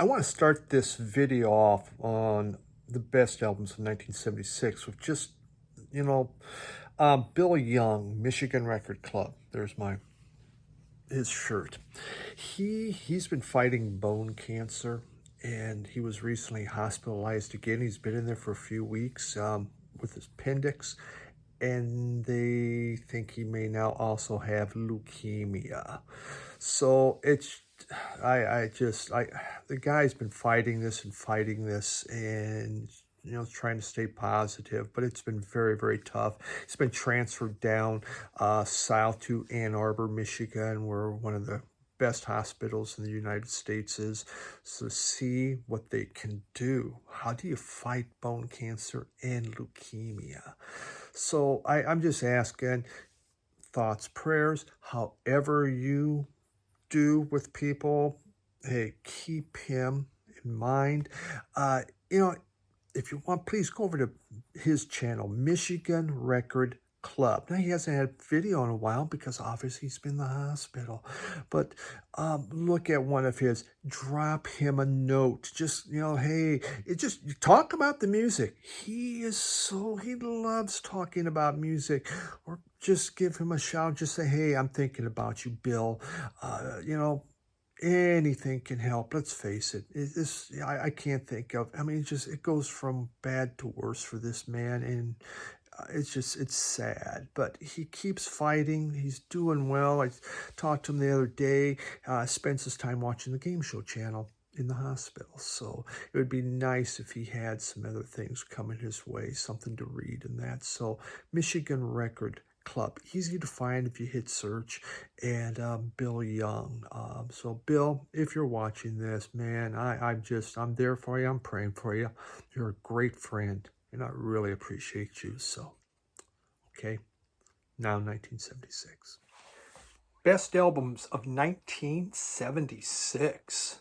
I want to start this video off on the best albums of 1976 with just, Bill Young, Michigan Record Club. There's his shirt. He's been fighting bone cancer, and he was recently hospitalized again. He's been in there for a few weeks with his appendix, and they think he may now also have leukemia. So the guy's been fighting this and trying to stay positive, but it's been very, very tough. He's been transferred down south to Ann Arbor, Michigan, where one of the best hospitals in the United States is, so see what they can do. How do you fight bone cancer and leukemia? So I'm just asking, thoughts, prayers, however you do with people, hey, keep him in mind. If you want, please go over to his channel, Michigan Record Club. Now, he hasn't had video in a while because obviously he's been in the hospital. But look at one of his, drop him a note. Just, hey, talk about the music. He loves talking about music. Or just give him a shout. Just say, hey, I'm thinking about you, Bill. Anything can help. Let's face it. I can't think of. It goes from bad to worse for this man, and it's sad. But he keeps fighting. He's doing well. I talked to him the other day. Spends his time watching the game show channel in the hospital. So it would be nice if he had some other things coming his way, something to read and that. So Michigan Record Club, easy to find if you hit search, and Bill Young. So Bill, if you're watching this, man, I'm there for you. I'm praying for you. You're a great friend, and I really appreciate you. So, okay, now 1976. Best albums of 1976.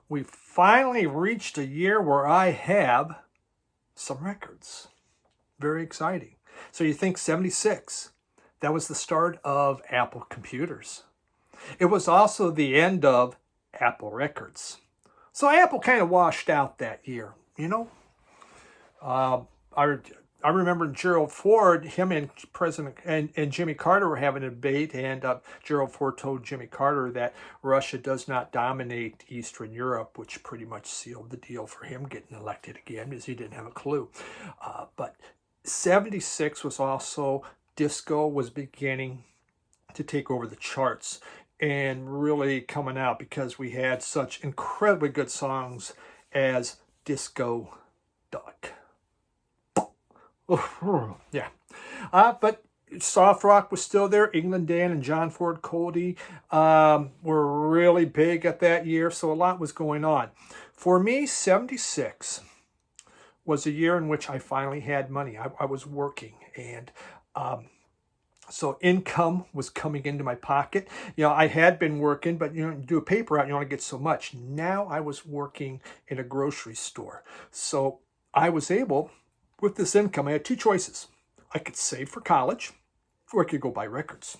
We finally reached a year where I have some records. Very exciting. So you think 76. That was the start of Apple computers. It was also the end of Apple Records. So Apple kind of washed out that year, I remember Gerald Ford, him and President and Jimmy Carter were having a debate, and Gerald Ford told Jimmy Carter that Russia does not dominate Eastern Europe, which pretty much sealed the deal for him getting elected again because he didn't have a clue. But 76 was also, disco was beginning to take over the charts and really coming out because we had such incredibly good songs as Disco Duck. Yeah. But soft rock was still there. England Dan and John Ford Cody were really big at that year, so a lot was going on. For me, 76 was a year in which I finally had money. I was working, and so income was coming into my pocket. I had been working, but do a paper out, you only get so much. Now I was working in a grocery store. So I was able, with this income, I had two choices. I could save for college, or I could go buy records.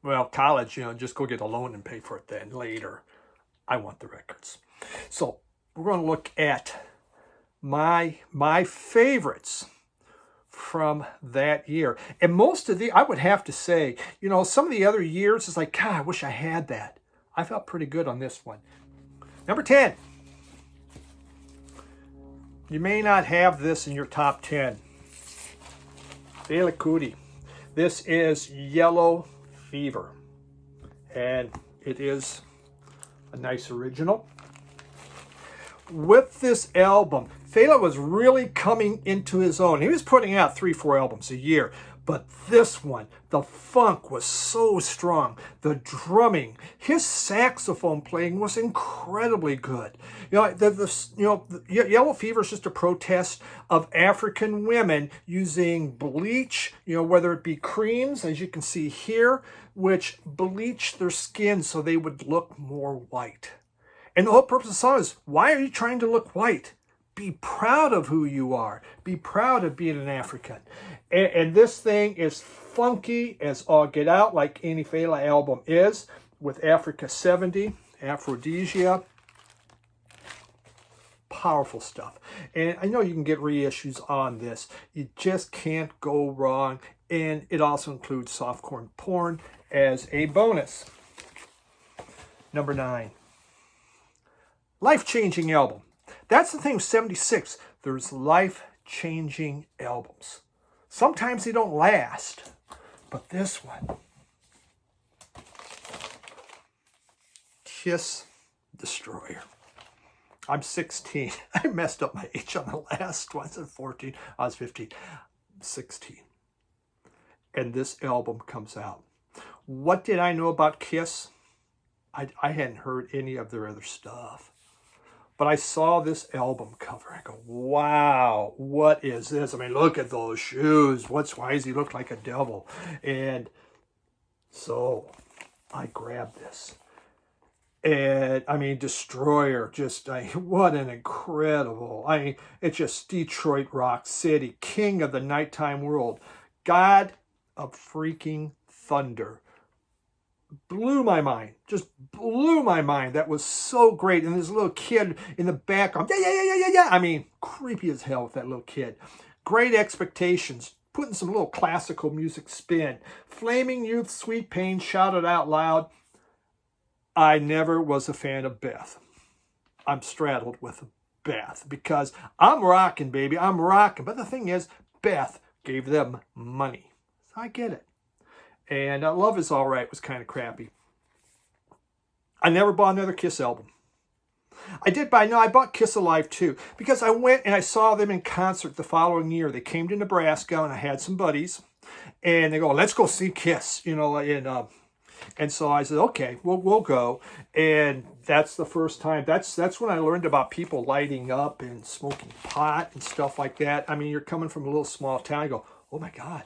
Well, college, just go get a loan and pay for it then later. I want the records. So we're going to look at my favorites from that year. And most of I would have to say, some of the other years is like, God, I wish I had that. I felt pretty good on this one. Number 10. You may not have this in your top 10. Fela Kuti. This is Yellow Fever. And it is a nice original. With this album, Fela was really coming into his own. He was putting out 3-4 albums a year, but this one, the funk was so strong. The drumming, his saxophone playing was incredibly good. Yellow Fever is just a protest of African women using bleach, whether it be creams, as you can see here, which bleach their skin so they would look more white. And the whole purpose of the song is, why are you trying to look white? Be proud of who you are. Be proud of being an African. And this thing is funky as all get out, like any Fela album is, with Africa 70, Aphrodisia. powerful stuff. And I know you can get reissues on this. You just can't go wrong. And it also includes softcore porn as a bonus. Number 9. Life-changing album. That's the thing with 76. There's life-changing albums. Sometimes they don't last. But this one. Kiss Destroyer. I'm 16. I messed up my age on the last one. I said 14. I was 15. 16. And this album comes out. What did I know about Kiss? I hadn't heard any of their other stuff. But I saw this album cover. I go, wow, what is this? I mean, look at those shoes. Why does he look like a devil? And so I grabbed this. And, I mean, Destroyer, what an incredible, it's just Detroit Rock City, king of the nighttime world, God of freaking thunder. Blew my mind, just blew my mind. That was so great. And this little kid in the background, yeah. I mean, creepy as hell with that little kid. Great expectations, putting some little classical music spin. Flaming Youth, Sweet Pain, shouted out loud. I never was a fan of Beth. I'm straddled with Beth because I'm rocking, baby. I'm rocking. But the thing is, Beth gave them money. So I get it. And Love Is All Right was kind of crappy. I never bought another Kiss album. I bought Kiss Alive too because I went and I saw them in concert the following year. They came to Nebraska and I had some buddies. And they go, let's go see Kiss, and so I said, okay, we'll go. And that's the first time. That's when I learned about people lighting up and smoking pot and stuff like that. I mean, you're coming from a little small town. I go, oh my God,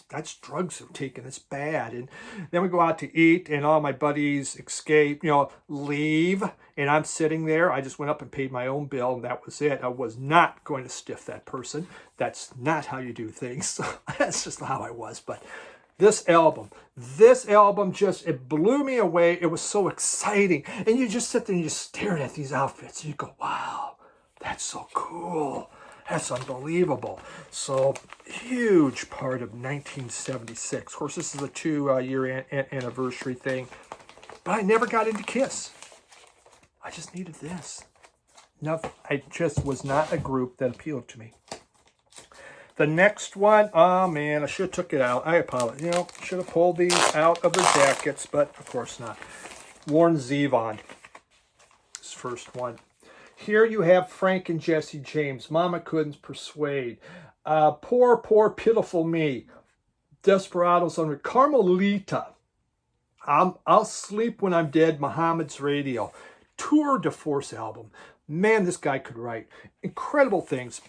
that's drugs I'm taking. It's bad. And then we go out to eat and all my buddies escape, leave. And I'm sitting there. I just went up and paid my own bill and that was it. I was not going to stiff that person. That's not how you do things. That's just how I was. But This album just, it blew me away. It was so exciting. And you just sit there and you stare at these outfits. And you go, wow, that's so cool. That's unbelievable. So, huge part of 1976. Of course, this is a 2-year anniversary thing. But I never got into Kiss. I just needed this. Nothing. I just was not a group that appealed to me. The next one, oh man, I should have took it out. I apologize. Should have pulled these out of the jackets, but of course not. Warren Zevon. This first one. Here you have Frank and Jesse James. Mama Couldn't Persuade. Poor, pitiful me. Desperados under Carmelita. I'll Sleep When I'm Dead. Muhammad's Radio. Tour de Force album. Man, this guy could write incredible things.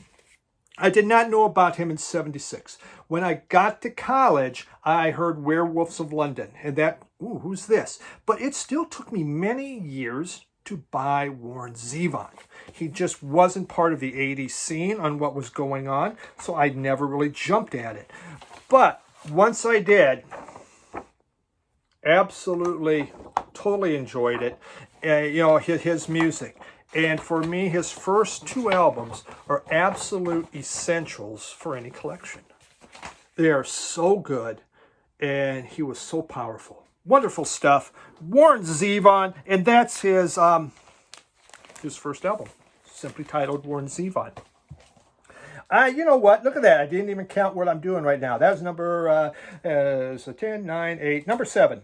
I did not know about him in 76. When I got to college, I heard Werewolves of London. And that, who's this? But it still took me many years to buy Warren Zevon. He just wasn't part of the 80s scene on what was going on, so I never really jumped at it. But once I did, absolutely, totally enjoyed it. His music. And for me, his first 2 albums are absolute essentials for any collection. They are so good, and he was so powerful. Wonderful stuff. Warren Zevon, and that's his first album, simply titled Warren Zevon. You know what? Look at that. I didn't even count what I'm doing right now. That was number 10, 9, 8. Number 7.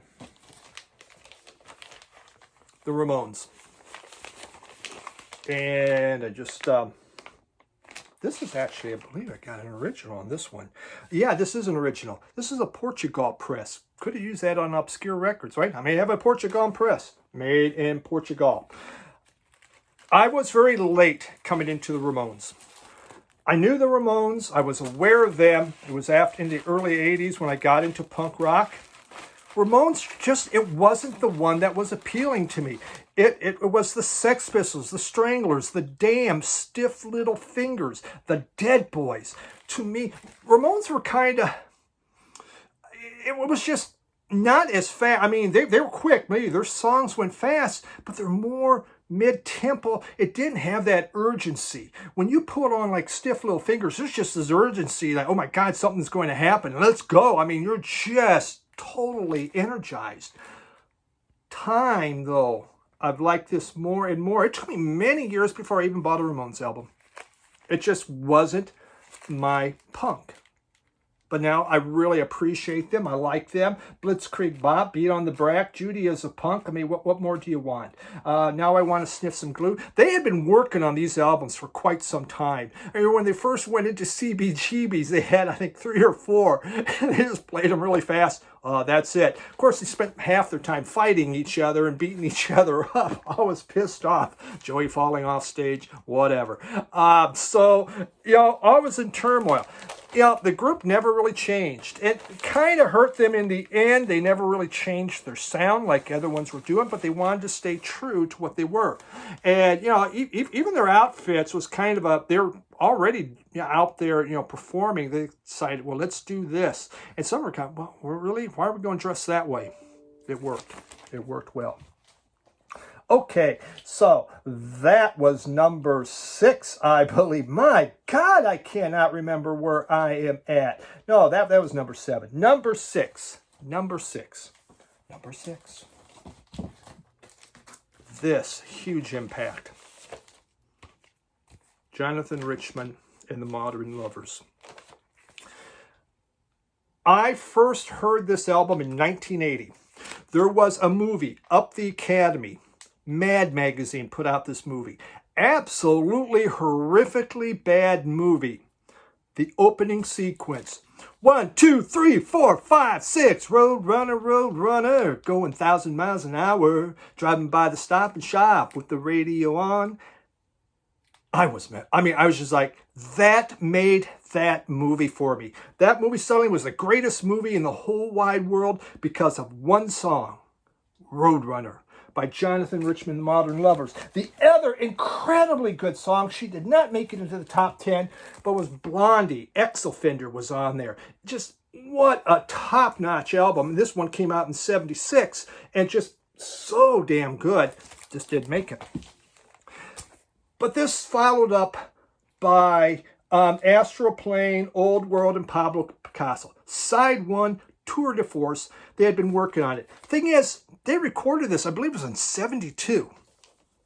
The Ramones. And I just, this is actually, I believe I got an original on this one. Yeah, this is an original. This is a Portugal press. Could have used that on Obscure Records, right? I may have a Portugal press. Made in Portugal. I was very late coming into the Ramones. I knew the Ramones. I was aware of them. It was in the early 80s when I got into punk rock. Ramones it wasn't the one that was appealing to me. It was the Sex Pistols, the Stranglers, the Damned, Stiff Little Fingers, the Dead Boys. To me, Ramones were kind of, it was just not as fast. I mean, they were quick. Maybe their songs went fast, but they're more mid-tempo. It didn't have that urgency. When you put on like Stiff Little Fingers, there's just this urgency that, oh my God, something's going to happen. Let's go. I mean, you're just totally energized. Time, though, I've liked this more and more. It took me many years before I even bought a Ramones album. It just wasn't my punk. But now I really appreciate them. I like them. Blitzkrieg Bop, Beat on the Brack, Judy is a Punk. I mean, what more do you want? Now I Want to Sniff Some Glue. They had been working on these albums for quite some time. I mean, when they first went into CBGBs, they had, I think, 3 or 4. And they just played them really fast. That's it. Of course, they spent half their time fighting each other and beating each other up. I was pissed off. Joey falling off stage, whatever. So, you know, I was in turmoil. You know, the group never really changed. It kind of hurt them in the end. They never really changed their sound like other ones were doing, but they wanted to stay true to what they were. And, you know, even their outfits was kind of they're already out there, you know, performing. They decided, well, let's do this. And some were kind of, well, really, why are we going to dress that way? It worked. It worked well. Okay, so that was number 6, I believe. My God, I cannot remember where I am at. No, that was number 7. Number 6. Number 6. Number 6. This huge impact. Jonathan Richman and the Modern Lovers. I first heard this album in 1980. There was a movie, Up the Academy. Mad Magazine put out this movie. Absolutely horrifically bad movie. The opening sequence. 1, 2, 3, 4, 5, 6. Road runner, road runner. Going 1,000 miles an hour. Driving by the Stop and Shop with the radio on. I was mad. I mean, I was just like, that made that movie for me. That movie suddenly was the greatest movie in the whole wide world because of one song. Roadrunner. By Jonathan Richman, the Modern Lovers. The other incredibly good song, she did not make it into the top 10, but was Blondie. Ex-Offender was on there. Just what a top-notch album. This one came out in 76, and just so damn good. Just didn't make it. But this followed up by Astral Plane, Old World, and Pablo Picasso. Side 1, Tour de Force. They had been working on it. Thing is, they recorded this, I believe it was in 72.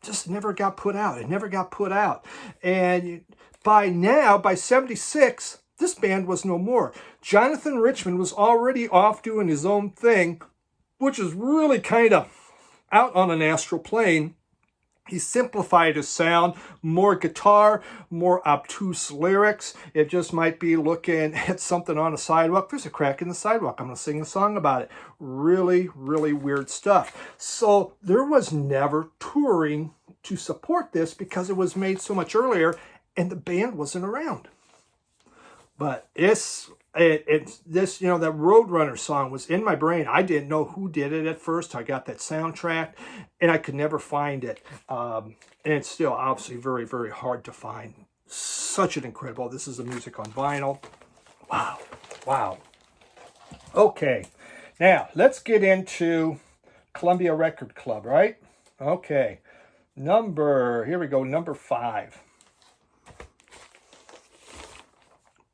Just never got put out. It never got put out. And by now, by 76, this band was no more. Jonathan Richman was already off doing his own thing, which is really kind of out on an astral plane. He simplified his sound, more guitar, more obtuse lyrics. It just might be looking at something on a sidewalk. There's a crack in the sidewalk. I'm going to sing a song about it. Really, really weird stuff. So there was never touring to support this because it was made so much earlier and the band wasn't around. But this, you know, that Roadrunner song was in my brain. I didn't know who did it at first. I got that soundtrack, and I could never find it. And it's still obviously very, very hard to find. Such an incredible. This is the music on vinyl. Wow, wow. Okay, now let's get into Columbia Record Club, right? Okay, here we go, number 5.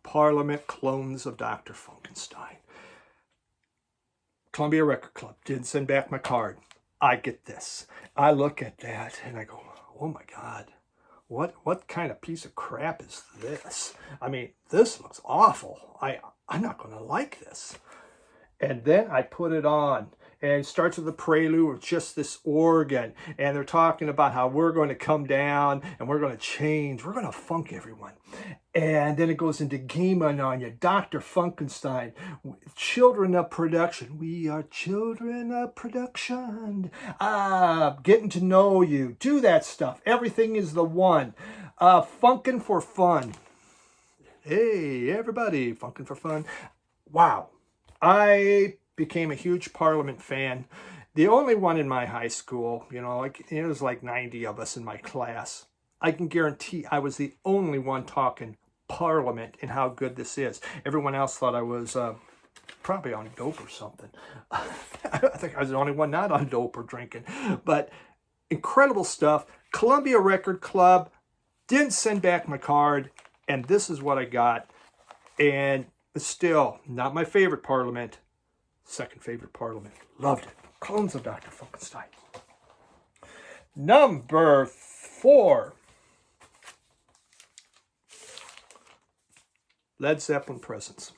Parliament, Clones of Dr. Funkenstein. Columbia Record Club. Didn't send back my card. I get this. I look at that and I go, oh my God. What kind of piece of crap is this? I mean, this looks awful. I'm not going to like this. And then I put it on. And it starts with a prelude with just this organ. And they're talking about how we're going to come down and we're going to change. We're going to funk everyone. And then it goes into Game On You, Dr. Funkenstein, Children of Production. We are children of production. Getting to know you. Do that stuff. Everything is the one. Funkin' for fun. Hey, everybody. Funkin' for fun. Wow. I became a huge Parliament fan. The only one in my high school, you know, like it was like 90 of us in my class. I can guarantee I was the only one talking Parliament and how good this is. Everyone else thought I was probably on dope or something. I think I was the only one not on dope or drinking. But incredible stuff. Columbia Record Club, didn't send back my card, and this is what I got. And it's still not my favorite Parliament, second favorite Parliament. Loved it. Clones of Dr. Funkenstein. Number 4. Led Zeppelin Presents.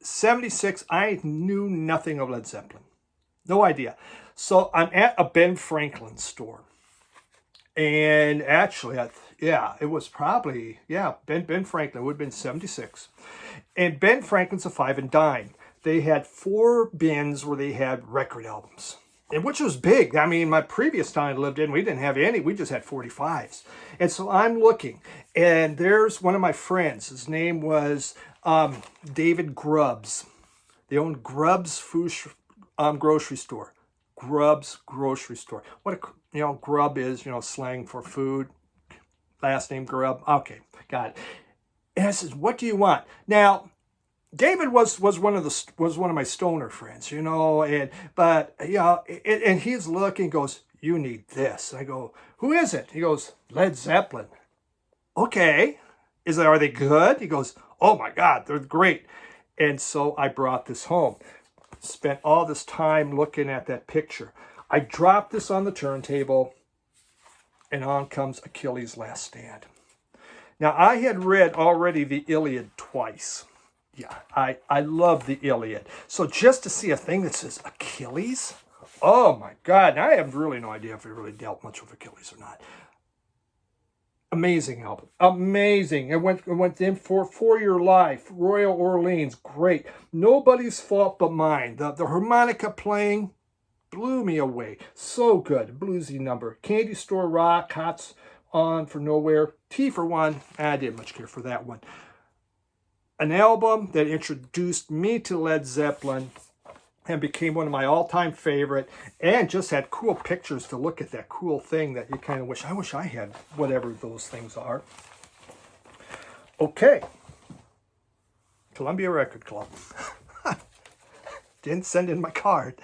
76, I knew nothing of Led Zeppelin. No idea. So I'm at a Ben Franklin store. And actually, it was probably, Ben Franklin would have been 76. And Ben Franklin's a 5 and dime. They had 4 bins where they had record albums, and which was big. I mean, my previous town I lived in, we didn't have any. We just had 45s. And so I'm looking, and there's one of my friends. His name was David Grubbs. They owned Grubbs grocery store. Grubbs grocery store. What Grub is, slang for food. Last name Grubb. Okay, got it. And I says, "What do you want?" Now, David was one of my stoner friends, and he's looking, goes, "You need this." I go, "Who is it?" He goes, "Led Zeppelin." Okay, are they good? He goes, "Oh my God, they're great." And so I brought this home. Spent all this time looking at that picture. I dropped this on the turntable, and on comes Achilles' Last Stand. Now, I had read already the Iliad twice. Yeah, I love the Iliad. So just to see a thing that says Achilles, oh my God. Now I have really no idea if he really dealt much with Achilles or not. Amazing album. Amazing. It went in For Your Life, Royal Orleans, great. Nobody's Fault But Mine. The harmonica playing blew me away. So good. Bluesy number. Candy Store Rock, Hots On for Nowhere. T for One. I didn't much care for that one. An album that introduced me to Led Zeppelin and became one of my all-time favorite, and just had cool pictures to look at that cool thing that you kind of wish I had, whatever those things are. Okay. Columbia Record Club. Didn't send in my card.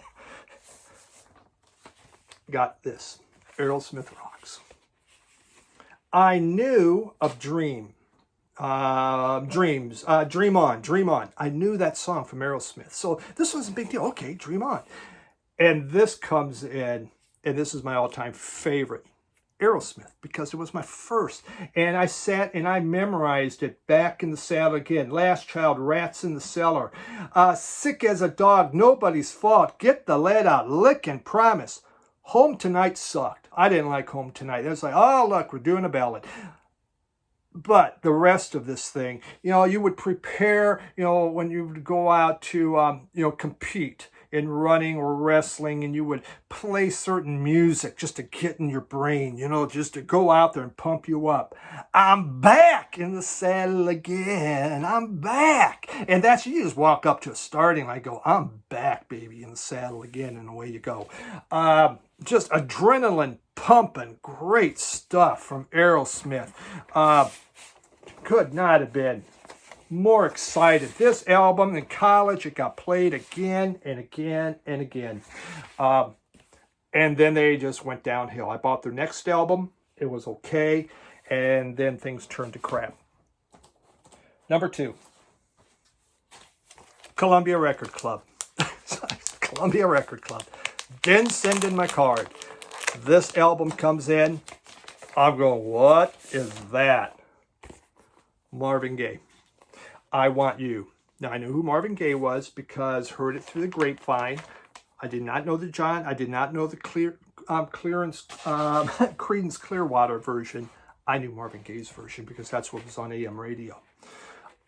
Got this. Aerosmith Rocks. I knew of Dream On. I knew that song from Aerosmith. So this was a big deal. Okay, Dream On. And this comes in, and this is my all-time favorite, Aerosmith, because it was my first. And I sat and I memorized it. Back in the Saddle Again, Last Child, Rats in the Cellar, Sick as a Dog, Nobody's Fault, Get the Lead Out, Lick and Promise. Home Tonight sucked. I didn't like Home Tonight. It was like, oh, look, we're doing a ballad. But the rest of this thing, you would prepare, when you would go out to, compete in running or wrestling, and you would play certain music just to get in your brain, just to go out there and pump you up. I'm back in the saddle again. I'm back. And that's, you just walk up to a starting line, go, I'm back, baby, in the saddle again, and away you go. Just adrenaline pumping, great stuff from Aerosmith. Could not have been more excited. This album in college, it got played again and again and again. And then they just went downhill. I bought their next album. It was okay. And then things turned to crap. Number 2. Columbia Record Club. Columbia Record Club. Didn't send in my card. This album comes in. I'm going, what is that? Marvin Gaye. I Want You. Now, I knew who Marvin Gaye was because heard it through the grapevine. I did not know the Creedence Clearwater version. I knew Marvin Gaye's version because that's what was on AM radio.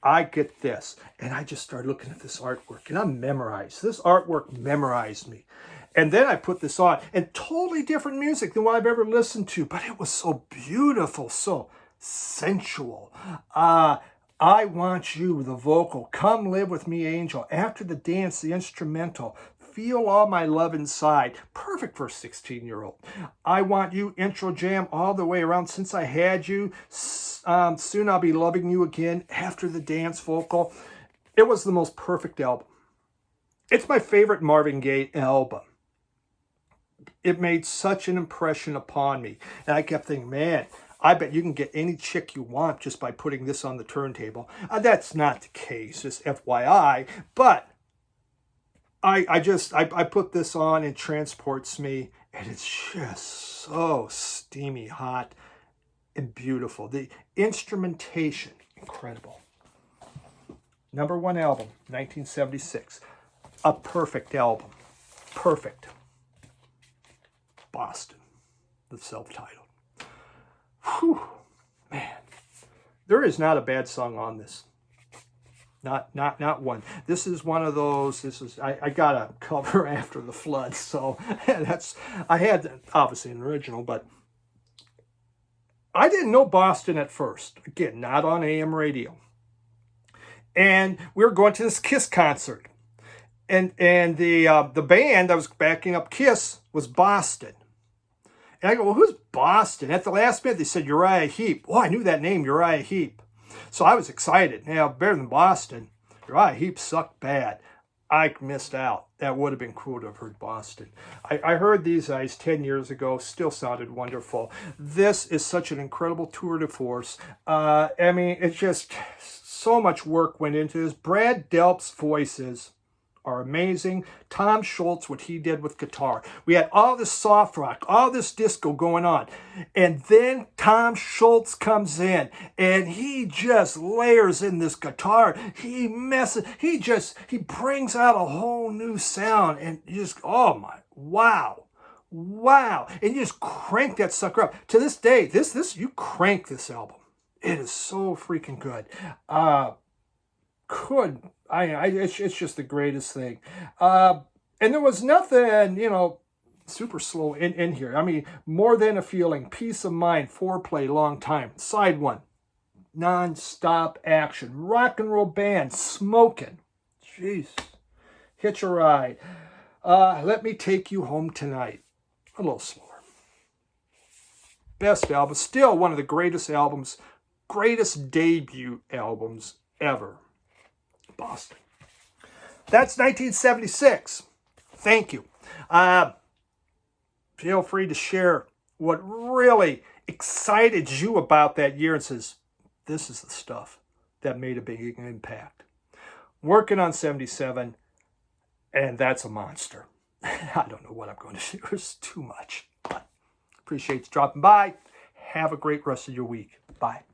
I get this, and I just started looking at this artwork, and I'm memorized. This artwork memorized me. And then I put this on, and totally different music than what I've ever listened to, but it was so beautiful, so sensual. I Want You, the vocal. Come Live With Me, Angel. After the Dance, the instrumental. Feel All My Love Inside. Perfect for a 16-year-old. I Want You, intro jam all the way around. Since I Had You. Soon I'll Be Loving You Again. After the Dance vocal. It was the most perfect album. It's my favorite Marvin Gaye album. it made such an impression upon me. And I kept thinking, man, I bet you can get any chick you want just by putting this on the turntable. That's not the case, just FYI. But I put this on, and it transports me, and it's just so steamy hot and beautiful. The instrumentation, incredible. Number 1 album, 1976. A perfect album. Perfect. Boston, the self-titled. Whew, man. There is not a bad song on this. Not one. This is one of those. I got a cover after the flood, so I had obviously an original, but I didn't know Boston at first. Again, not on AM radio. And we were going to this Kiss concert, and the band that was backing up Kiss was Boston. And I go, well, who's Boston? At the last minute, they said Uriah Heep. Oh, I knew that name, Uriah Heep. So I was excited. Now, better than Boston. Uriah Heep sucked bad. I missed out. That would have been cool to have heard Boston. I heard these guys 10 years ago. Still sounded wonderful. This is such an incredible tour de force. I mean, it's just so much work went into this. Brad Delp's voices are amazing. Tom Schultz, what he did with guitar. We had all this soft rock, all this disco going on. And then Tom Schultz comes in and he just layers in this guitar. He brings out a whole new sound, and you just, oh my, wow. Wow. And you just crank that sucker up. To this day, you crank this album. It is so freaking good. It's just the greatest thing. And there was nothing, super slow in here. I mean, More Than a Feeling, Peace of Mind, Foreplay, Long Time, Side 1, non-stop action, rock and roll band, Smokin', jeez, Hitch a Ride, Let Me Take You Home Tonight, a little slower. Best album, still one of the greatest albums, greatest debut albums ever. Boston. That's 1976. Thank you. Feel free to share what really excited you about that year and says, this is the stuff that made a big impact. Working on 77, and that's a monster. I don't know what I'm going to do. It's too much. But appreciate you dropping by. Have a great rest of your week. Bye.